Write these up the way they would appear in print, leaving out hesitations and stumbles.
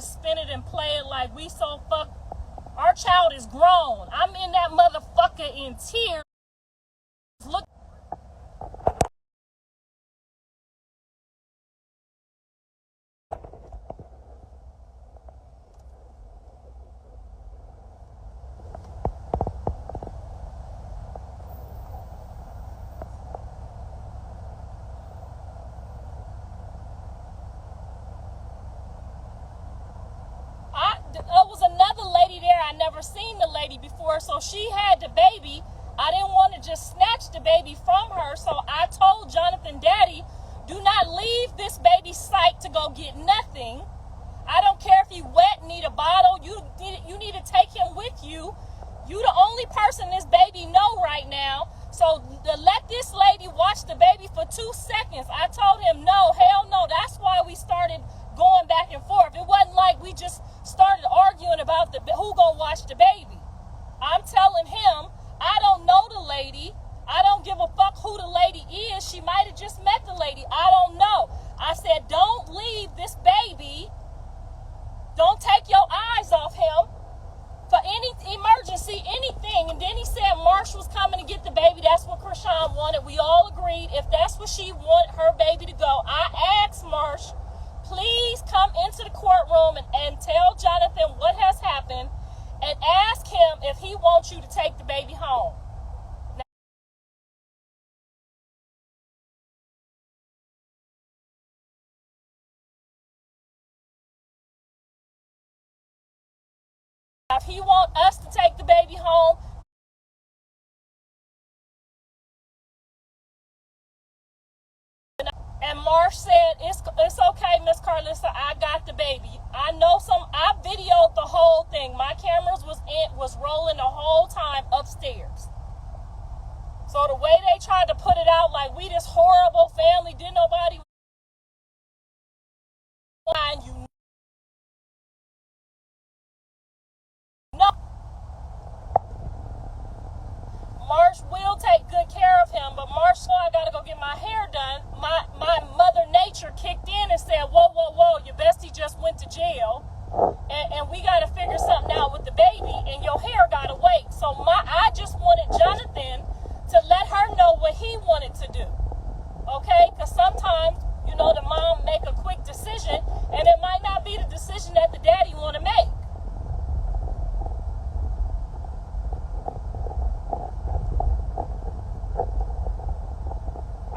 to spin it and play it like we so fuck. Our child is grown. I'm in that motherfucker in tears. Look. There was another lady there. I never seen the lady before, so she had the baby. I didn't want to just snatch the baby from her, so I told Jonathan, Daddy, do not leave this baby's sight to go get nothing. I don't care if he wet, need a bottle. You need to take him with you. You the only person this baby know right now. So let this lady watch the baby for 2 seconds. I told him, no, hell no. That's why we started going back and forth. It wasn't like we just started arguing about who gonna watch the baby. I'm telling him, I don't know the lady. I don't give a fuck who the lady is. She might have just met the lady. I don't know. I said, don't leave this baby. Don't take your eyes off him for any emergency, anything. And then he said Marsh was coming to get the baby. That's what Krishan wanted. We all agreed if that's what she wanted her baby to go. I asked Marsh, please come into the courtroom and tell Jonathan what has happened and ask him if he wants you to take the baby home. Now, if he wants us to take the baby home, and Marsh said, it's okay, Miss Karlissa, I got the baby. I videoed the whole thing. My cameras was rolling the whole time upstairs. So the way they tried to put it out, like we this horrible family, didn't nobody find you. No. Marsh will take good care of him, but Marsh said, I gotta go get my hair done. My mother nature kicked in and said, whoa, your bestie just went to jail, and we gotta figure something out with the baby, and your hair gotta wait. So I just wanted Jonathan to let her know what he wanted to do, okay? Because sometimes, the mom make a quick decision, and it might not be the decision that the daddy want to make.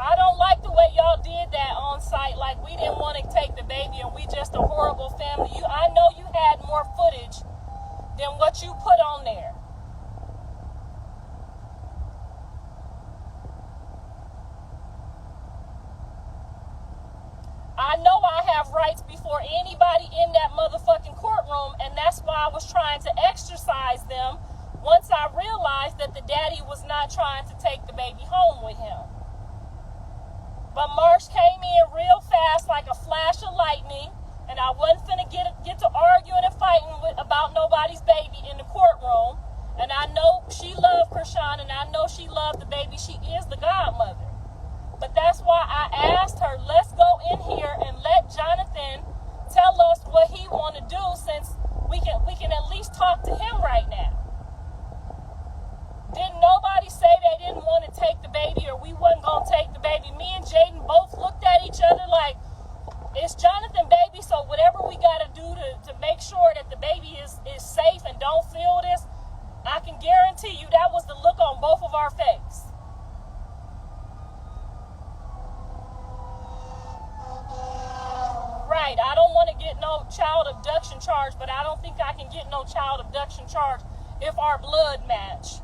I don't like the way y'all did that on site, like we didn't want to take the baby and we just a horrible family. I know you had more footage than what you put on there. I know I have rights before anybody in that motherfucking courtroom, and that's why I was trying to exercise them once I realized that the daddy was not trying to take the baby home with him. But Marsh came in real fast like a flash of lightning, and I wasn't finna get to arguing and fighting about nobody's baby in the courtroom. And I know she loved Krishan, and I know she loved the baby. She is the godmother. But that's why I asked her, let's go in here and let Jonathan tell us what he want to do, since we can at least talk to him right now. Didn't nobody say they didn't want to take the baby or we wasn't going to take the baby. Me and Jaden both looked at each other like, it's Jonathan, baby, so whatever we got to do to make sure that the baby is safe and don't feel this, I can guarantee you that was the look on both of our face. Right, I don't want to get no child abduction charge, but I don't think I can get no child abduction charge if our blood match.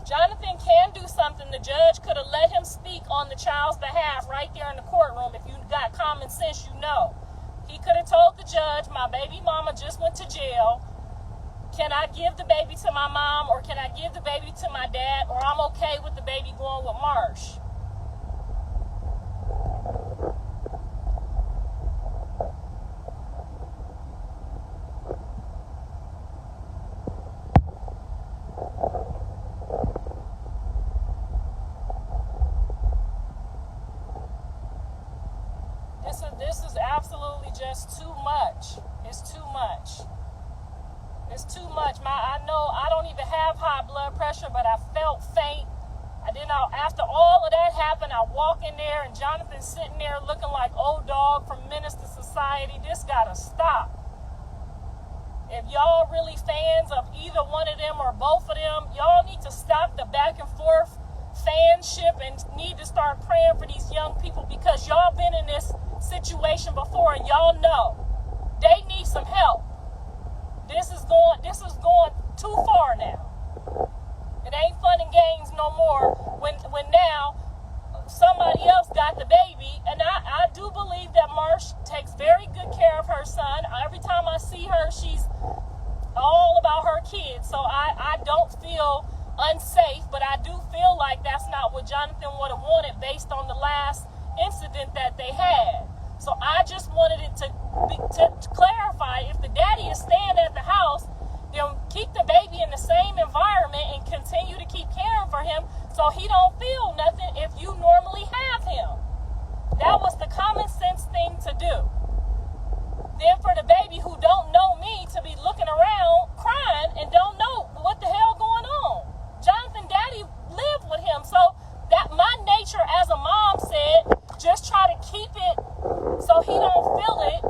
Jonathan can do something. The judge could have let him speak on the child's behalf right there in the courtroom. If you got common sense, he could have told the judge, my baby mama just went to jail. Can I give the baby to my mom, or can I give the baby to my dad, or I'm okay with the baby going with Marsh? This is absolutely just too much. It's too much. It's too much. I know I don't even have high blood pressure, but I felt faint. After all of that happened, I walk in there and Jonathan's sitting there looking like old dog from Menace to Society. This gotta stop. If y'all really fans of either one of them or both of them, y'all need to stop the back and forth fanship and need to start praying for these young people, because y'all been in this situation before and y'all know they need some help. This is going too far now. It ain't fun and games no more when now somebody else got the baby. And I do believe that Marsh takes very good care of her son. Every time I see her, she's all about her kids. So I don't feel unsafe, but I do feel like that's not what Jonathan would have wanted based on the last incident that they had. So I just wanted it to clarify, if the daddy is staying at the house, then keep the baby in the same environment and continue to keep caring for him so he don't feel nothing if you normally have him. That was the common sense thing to do. Then for the baby who don't know me to be looking around crying and don't know what the hell going on. Jonathan daddy lived with him, so that my nature as a mom said, just try to keep it so he don't feel it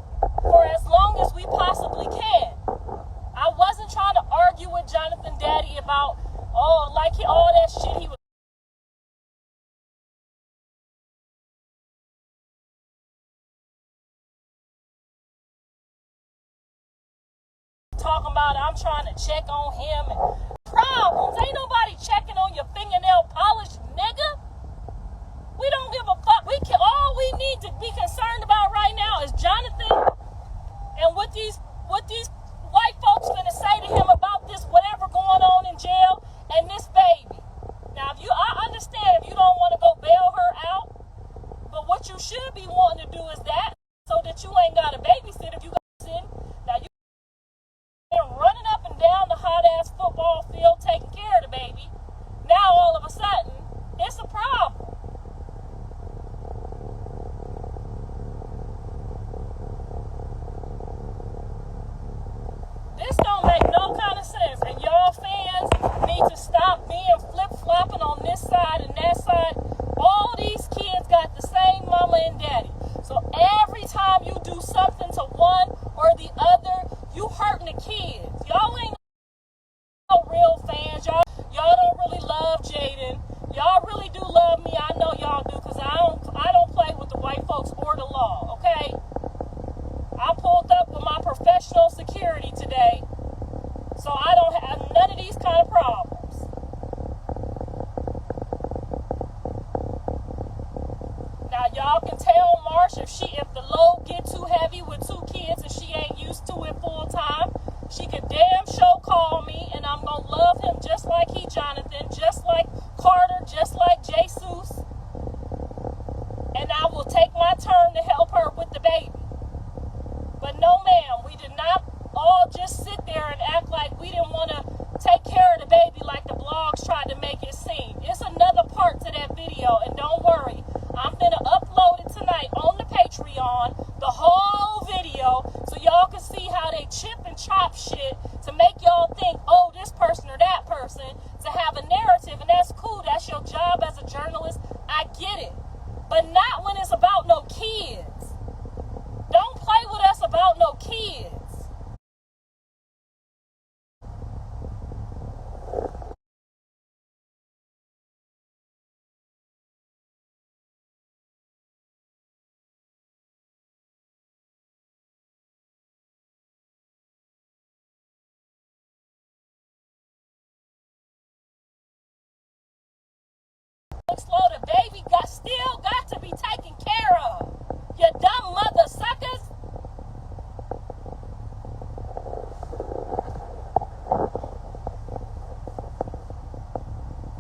for as long as we possibly can. I wasn't trying to argue with Jonathan daddy about all that shit he was talking about. I'm trying to check on him and problems. Ain't nobody checking on your fingernail polish, nigga. We don't give a fuck. All we need to be concerned about right now is Jonathan and what these white folks gonna say to him about this whatever going on in jail and this baby. Now, I understand if you don't want to go bail her out, but what you should be wanting to do is that, so that you ain't got a babysit if you got to sit. Now you running up and down the hot ass football field taking care of the baby. Now all of a sudden it's a problem. This don't make no kind of sense, and y'all fans need to stop being flip-flopping on this side and that side. All these kids got the same mama and daddy. So every time you do something to one or the other, you hurting the kids. Y'all ain't no real fans. Y'all don't really love Jaden. Y'all really do love me. I know y'all do, because I don't play with the white folks or the law, okay? I pulled up with my professional security today, so I don't have none of these kind of problems. Now y'all can tell Marsh if the load get too heavy with 2 kids and she ain't used to it full time, she could damn sure call me, and I'm gonna love him just like Jonathan, just like Carter, just like Jesus, and I will take my turn to help her with the baby. But no, ma'am, we did not all just sit there and act like we didn't want to take care of the baby like the blogs tried to make it seem. It's another part to that video, and don't worry, I'm going to upload it tonight on the Patreon, the whole video, so y'all can see how they chip and chop shit to make y'all think, oh, this person or that person, to have a narrative, and that's cool. That's your job as a journalist. I get it. But not when it's about no kids. Don't play with us about no kids. Slow, the baby still got to be taken care of. You dumb mother suckers.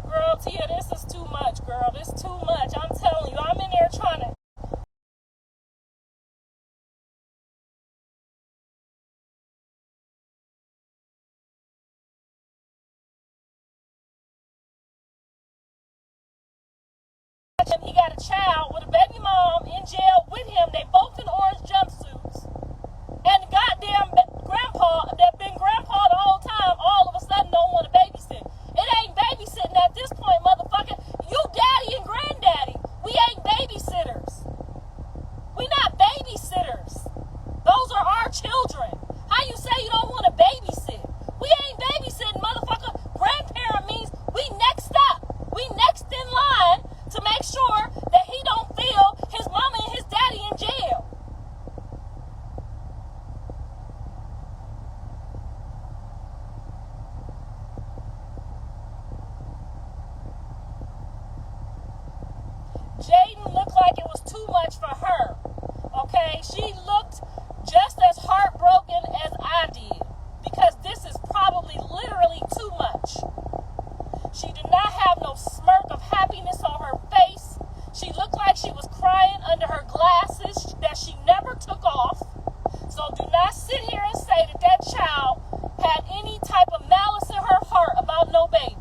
Girl, Tia, this is too much, girl. This is too much. I'm telling you, I'm in there trying to He got a child with a baby mom in jail with him. They both in orange jumpsuits. And goddamn grandpa that been grandpa the whole time all of a sudden don't want to babysit. It ain't babysitting at this point, motherfucker. You daddy and granddaddy. We ain't babysitters. We not babysitters. Those are our children. How you say you don't want to babysit? We ain't babysitting, motherfucker. Grandparent means we next up. We next in line to make sure that he don't feel his mama and his daddy in jail. Jaden looked like it was too much for her. Okay, she looked just as heartbroken as I did, because this is probably literally too much. She did not have no smirk of happiness on her face. She looked like she was crying under her glasses that she never took off. So do not sit here and say that that child had any type of malice in her heart about no baby.